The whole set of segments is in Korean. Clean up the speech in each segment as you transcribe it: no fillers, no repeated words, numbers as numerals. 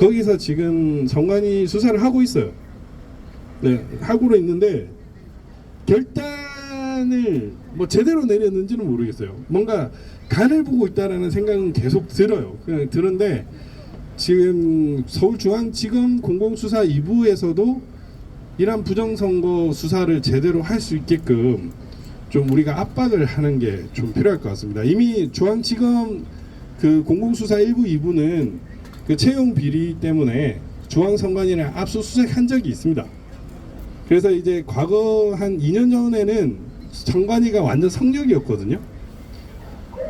거기서 지금 정관이 수사를 하고 있어요. 네, 하고는 있는데 결단을 뭐 제대로 내렸는지는 모르겠어요. 뭔가 간을 보고 있다라는 생각은 계속 들어요. 그냥 드는데 지금 서울중앙지검 공공수사 2부에서도 이러한 부정선거 수사를 제대로 할 수 있게끔 좀 우리가 압박을 하는 게 좀 필요할 것 같습니다. 이미 중앙지검 그 공공수사 1부 2부는 그 채용 비리 때문에 중앙선관위를 압수수색한 적이 있습니다. 그래서 이제 과거 한 2년 전에는 선관위가 완전 성역이었거든요.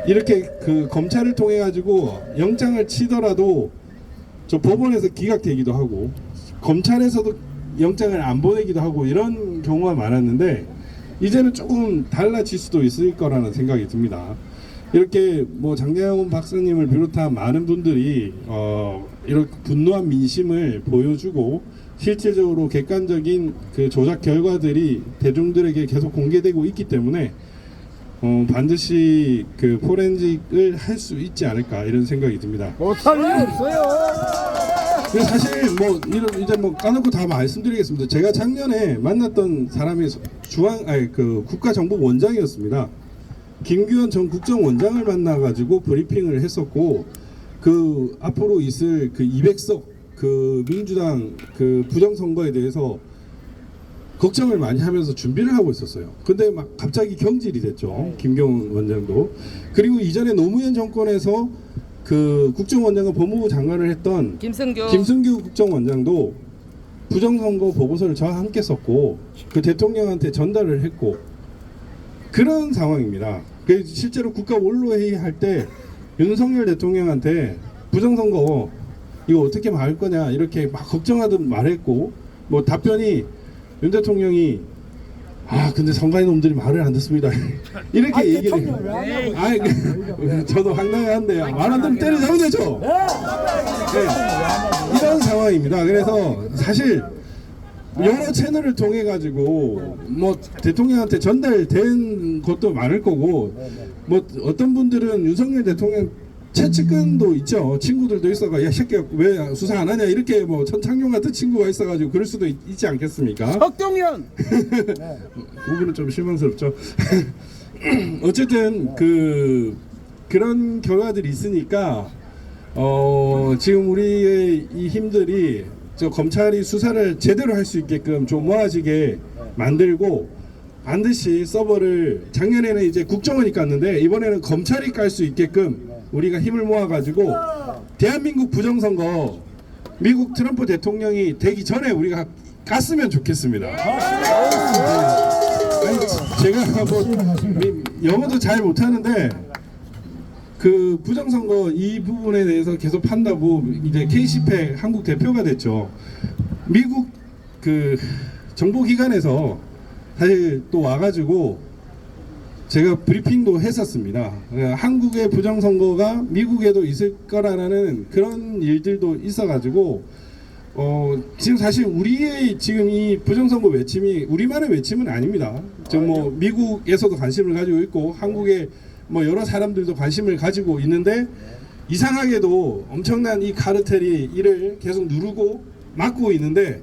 이렇게 그 검찰을 통해 가지고 영장을 치더라도 저 법원에서 기각되기도 하고 검찰에서도 영장을 안 보내기도 하고 이런 경우가 많았는데 이제는 조금 달라질 수도 있을 거라는 생각이 듭니다. 이렇게 뭐 장대영 박사님을 비롯한 많은 분들이 이렇게 분노한 민심을 보여주고 실질적으로 객관적인 그 조작 결과들이 대중들에게 계속 공개되고 있기 때문에 반드시 그 포렌식을 할 수 있지 않을까 이런 생각이 듭니다. 못할 일 없어요. 그래서 사실 뭐 이제 뭐 까놓고 다 말씀드리겠습니다. 제가 작년에 만났던 사람이 그 국가정보원장이었습니다. 김규현 전 국정원장을 만나가지고 브리핑을 했었고 그 앞으로 있을 그 200석 그 민주당 그 부정선거에 대해서 걱정을 많이 하면서 준비를 하고 있었어요. 근데 막 갑자기 경질이 됐죠. 김경원 원장도. 그리고 이전에 노무현 정권에서 그 국정원장과 법무부 장관을 했던 김승규 국정원장도 부정선거 보고서를 저와 함께 썼고 그 대통령한테 전달을 했고 그런 상황입니다. 실제로 국가 원로회의 할 때 윤석열 대통령한테 부정선거 이거 어떻게 막을 거냐 이렇게 막 걱정하듯 말했고 뭐 답변이 윤 대통령이 근데 선관위 놈들이 말을 안 듣습니다. 이렇게 얘기를 해요. 저도 황당한데요. 말 안 듣면 때려잡으면 되죠. 네. 이런 상황입니다. 그래서 사실 여러 채널을 통해 가지고 뭐 대통령한테 전달된 것도 많을 거고 뭐 어떤 분들은 윤석열 대통령 최측근도 있죠. 친구들도 있어가 야 새끼야 왜 수사 안 하냐 이렇게 뭐 천창용 같은 친구가 있어가지고 그럴 수도 있지 않겠습니까? 석동현. 그분은 좀 실망스럽죠. 어쨌든 그런 결과들이 있으니까 지금 우리의 이 힘들이 저 검찰이 수사를 제대로 할 수 있게끔 좀 모아지게 만들고 반드시 서버를 작년에는 이제 국정원이 깠는데 이번에는 검찰이 깔 수 있게끔 우리가 힘을 모아가지고 대한민국 부정선거 미국 트럼프 대통령이 되기 전에 우리가 깠으면 좋겠습니다. 아니, 제가 뭐 영어도 잘 못하는데 그 부정선거 이 부분에 대해서 계속 판다고 이제 K시팩 한국 대표가 됐죠. 미국 그 정보기관에서 사실 또 와가지고 제가 브리핑도 했었습니다. 한국의 부정선거가 미국에도 있을 거라는 그런 일들도 있어가지고 지금 사실 우리의 지금 이 부정선거 외침이 우리만의 외침은 아닙니다. 지금 뭐 미국에서도 관심을 가지고 있고 한국의 뭐 여러 사람들도 관심을 가지고 있는데 이상하게도 엄청난 이 카르텔이 이를 계속 누르고 막고 있는데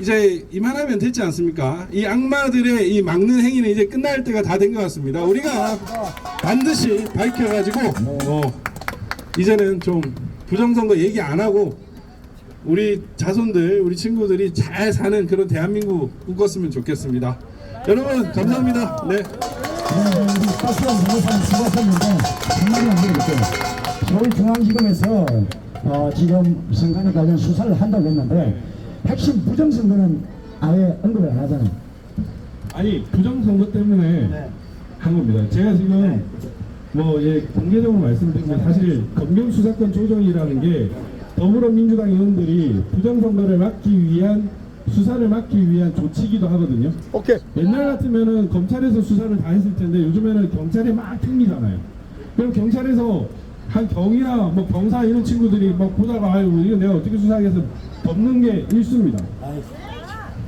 이제 이만하면 됐지 않습니까? 이 악마들의 이 막는 행위는 이제 끝날 때가 다 된 것 같습니다. 우리가 반드시 밝혀가지고 이제는 좀 부정선거 얘기 안 하고 우리 자손들, 우리 친구들이 잘 사는 그런 대한민국 꾸꿨으면 좋겠습니다. 여러분 감사합니다. 네. 가스한 변호사님 수고하셨는데 한마디 남겨드릴게요. 서울중앙지검에서 지금 선관위 관련 수사를 한다고 했는데 핵심 부정선거는 아예 언급을 안 하잖아요. 아니 부정선거 때문에 한 겁니다. 제가 지금 뭐 공개적으로 말씀드리면 사실 검경수사권 조정이라는 게 더불어민주당 의원들이 부정선거를 막기 위한 수사를 막기 위한 조치기도 하거든요. 오케이. 옛날 같으면은 검찰에서 수사를 다 했을 텐데 요즘에는 경찰이 막 튕기잖아요. 그럼 경찰에서 한 경이나 뭐 경사 이런 친구들이 막 보다가 이거 내가 어떻게 수사하겠어 덮는 게 일수입니다.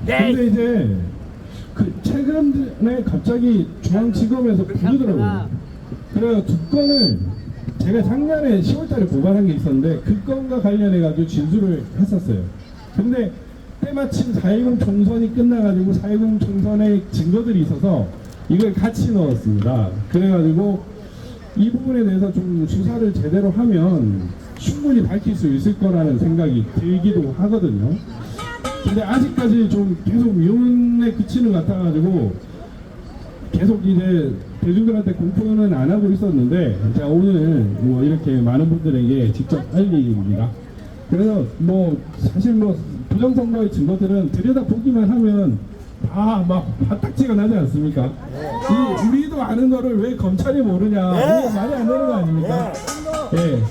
근데 이제 그 최근에 갑자기 중앙지검에서 부르더라고요. 그래서 두 건을 제가 작년에 10월달에 고발한 게 있었는데 그 건과 관련해가지고 진술을 했었어요. 근데 때마침 4.10 총선이 끝나가지고 4.10 총선의 증거들이 있어서 이걸 같이 넣었습니다. 그래가지고 이 부분에 대해서 좀 수사를 제대로 하면 충분히 밝힐 수 있을 거라는 생각이 들기도 하거든요. 근데 아직까지 좀 계속 미움에 그치는 것 같아가지고 계속 이제 대중들한테 공표는 안 하고 있었는데 제가 오늘 뭐 이렇게 많은 분들에게 직접 알립니다. 그래서 뭐 사실 뭐 부정선거의 증거들은 들여다보기만 하면 다 막 화딱지가 나지 않습니까? 이 우리도 아는 거를 왜 검찰이 모르냐, 우리가 말이 안 되는 거 아닙니까? 예.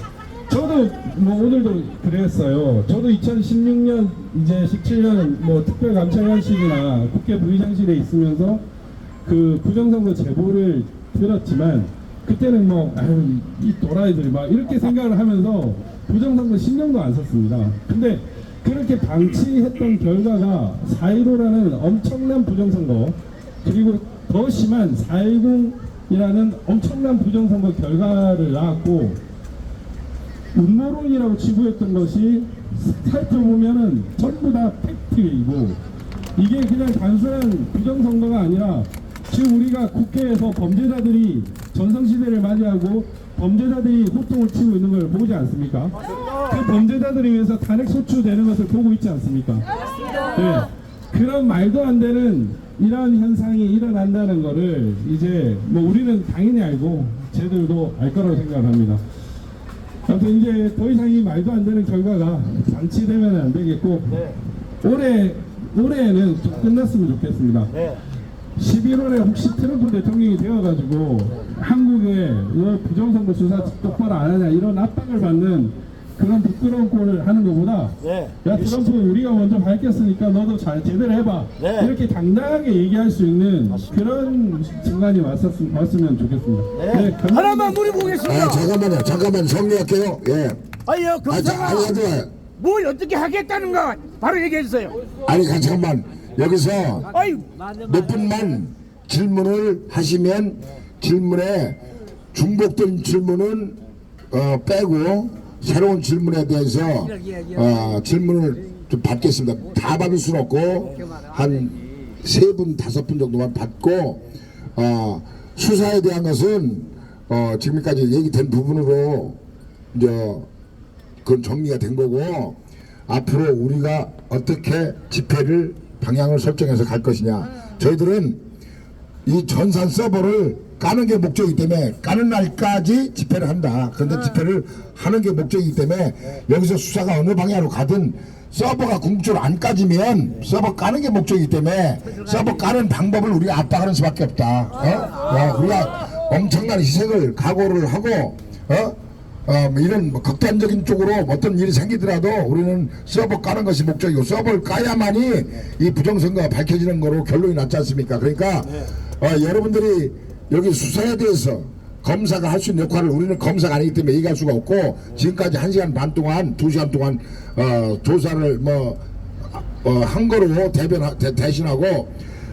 저도 뭐 오늘도 그랬어요. 저도 2016년 이제 17년 뭐 특별감찰관실이나 국회 부의장실에 있으면서 그 부정선거 제보를 들었지만 그때는 뭐 아유 이 또라이들 막 이렇게 생각을 하면서 부정선거 신경도 안 썼습니다. 근데 그렇게 방치했던 결과가 4.15라는 엄청난 부정선거 그리고 더 심한 4.10이라는 엄청난 부정선거 결과를 낳았고 음모론이라고 치부했던 것이 살펴보면은 전부 다 팩트이고 이게 그냥 단순한 부정선거가 아니라 지금 우리가 국회에서 범죄자들이 전성시대를 맞이하고 범죄자들이 호통을 치고 있는 걸 보지 않습니까? 그 범죄자들을 위해서 탄핵 소추되는 것을 보고 있지 않습니까? 네. 그런 말도 안 되는 이런 현상이 일어난다는 거를 이제 뭐 우리는 당연히 알고 쟤들도 알 거라고 생각합니다. 아무튼 이제 더 이상 이 말도 안 되는 결과가 방치되면 안 되겠고 올해는 좀 끝났으면 좋겠습니다. 11월에 혹시 트럼프 대통령이 되어가지고 한국에 왜 부정선거 수사 똑바로 안 하냐 이런 압박을 받는 그런 부끄러운 꼴을 하는 것보다 야 트럼프 우리가 먼저 밝혔으니까 너도 잘 제대로 해봐 이렇게 당당하게 얘기할 수 있는 그런 순간이 왔으면 좋겠습니다. 네, 하나만 물어보겠습니다. 잠깐만 정리할게요. 예. 아니요, 검사가 잠깐만. 뭘 어떻게 하겠다는가 바로 얘기해 주세요. 아니 잠깐만 여기서 아유, 몇 분만 질문을 하시면 질문에 중복된 질문은 빼고 새로운 질문에 대해서 질문을 좀 받겠습니다. 다 받을 수는 없고 한 3분, 5분 정도만 받고 수사에 대한 것은 지금까지 얘기된 부분으로 이제 그건 정리가 된 거고 앞으로 우리가 어떻게 집회를 방향을 설정해서 갈 것이냐. 저희들은 이 전산 서버를 까는 게 목적이기 때문에 까는 날까지 집회를 한다. 그런데 집회를 하는 게 목적이기 때문에 여기서 수사가 어느 방향으로 가든 서버가 궁극적으로 안 까지면 서버 까는 게 목적이기 때문에 서버 까는 방법을 우리가 압박하는 수밖에 없다. 우리가 엄청난 희생을 각오를 하고 뭐 이런 극단적인 쪽으로 어떤 일이 생기더라도 우리는 서버 까는 것이 목적이고 서버를 까야만이 이 부정선거가 밝혀지는 거로 결론이 났지 않습니까? 그러니까 여러분들이 여기 수사에 대해서 검사가 할 수 있는 역할을 우리는 검사가 아니기 때문에 얘기할 수가 없고 지금까지 1시간 반 동안 2시간 동안 조사를 한 거로 대신하고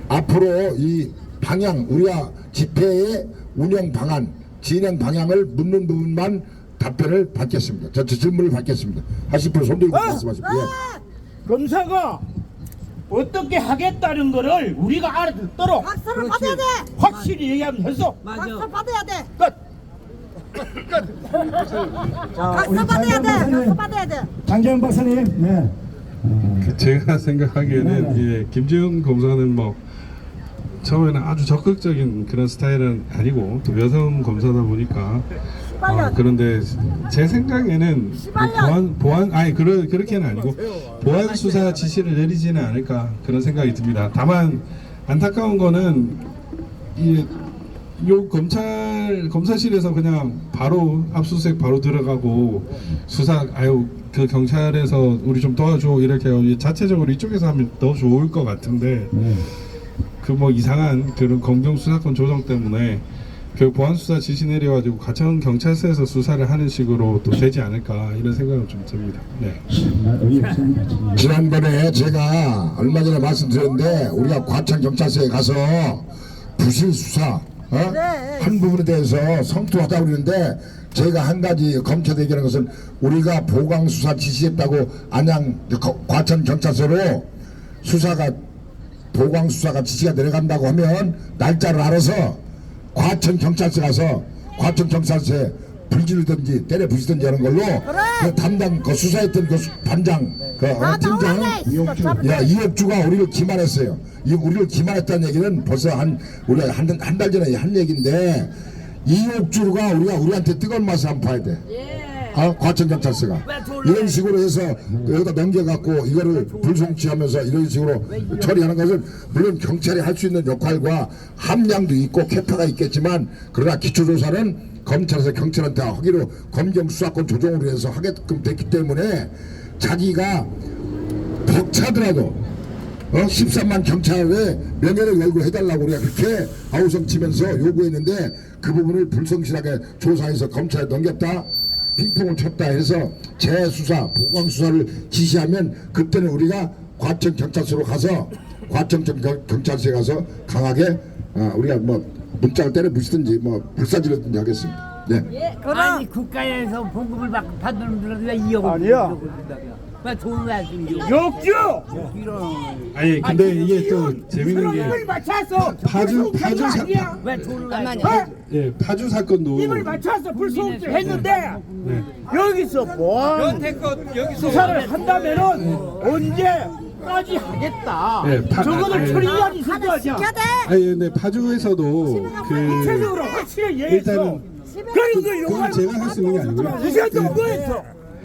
앞으로 이 방향 우리가 집회의 운영 방안 진행 방향을 묻는 부분만 답변을 받겠습니다. 저 질문을 받겠습니다. 하실 분 손들고 말씀하십시오. 검사가 어떻게 하겠다는 거를 우리가 알아듣도록 박수를 받아야 돼. 확실히 얘기하면 됐어. 박수 받아야 돼. 끝. 박수 받아야 돼. 박수 받아야 돼. 장재현 박사님, 네. 제가 생각하기에는 예, 김지훈 검사는 뭐 처음에는 아주 적극적인 그런 스타일은 아니고 또 여성 검사다 보니까 그런데 제 생각에는 보안 아니 그렇게는 아니고 보안 수사 지시를 내리지는 않을까 그런 생각이 듭니다. 다만 안타까운 거는 요 검사실에서 그냥 바로 압수수색 바로 들어가고 수사 그 경찰에서 우리 좀 도와줘 이렇게 자체적으로 이쪽에서 하면 더 좋을 것 같은데 그 뭐 이상한 그런 검경 수사권 조정 때문에 그 보안 수사 지시 내려가지고 가천 경찰서에서 수사를 하는 식으로 또 되지 않을까 이런 생각은 좀 듭니다. 네. 지난번에 제가 얼마 전에 말씀드렸는데 우리가 과천 경찰서에 가서 부실 수사 한 부분에 대해서 성토하다고 그러는데 저희가 한 가지 검찰에 얘기하는 것은 우리가 보강 수사 지시했다고 안양 과천 경찰서로 수사가 보강 수사가 지시가 내려간다고 하면 날짜를 알아서 과천 경찰서 가서 과천 경찰서에 불지르든지 때려 부시든지 하는 걸로 그 담당 그 수사했던 그 반장 그 팀장 이옥주가 우리를 기만했어요. 우리를 기만했다는 얘기는 벌써 우리가 한 달 전에 한 얘기인데 이옥주가 우리한테 뜨거운 맛을 한번 봐야 돼. 과천 경찰서가 이런 식으로 해서 여기다 넘겨갖고 이거를 불송치하면서 이런 식으로 처리하는 것은 물론 경찰이 할 수 있는 역할과 함량도 있고 캐파가 있겠지만 그러나 기초조사는 검찰에서 경찰한테 하기로 검경 수사권 조정으로 해서 하게끔 됐기 때문에 자기가 벅차더라도 13만 경찰에 명예를 열고 해달라고 우리가 그렇게 아우성 치면서 요구했는데 그 부분을 불성실하게 조사해서 검찰에 넘겼다 핑퐁을 쳤다 해서 재수사 보강수사를 지시하면 그때는 우리가 과천 경찰서로 가서 과천 경찰서에 가서 강하게 우리가 뭐 문짝을 때려 부시든지 뭐 불사지르든지 하겠습니다. 네. 아니 국가에서 보급을 받는 분들은 왜 2억을 아니야. 왜 돈을 안 주는 욕주 아니 근데 이게 또 재밌는 입을 게 맞춰서 파주 사- 아니야. 왜 돈을 안 줘? 어? 예, 파주 사건도 입을 맞춰서 불소흡수 했는데 네. 여기서 뭐 수사를 한다면은 언제까지 하겠다. 네, 저거를 네. 처리가 있을 거 아니야. 지켜야 돼. 아니 근데 파주에서도 그 구체적으로 확실히 얘기해서 일단은 그런 거 그건 제가 할 수 있는 게 아니고요. 무시했던 거였어.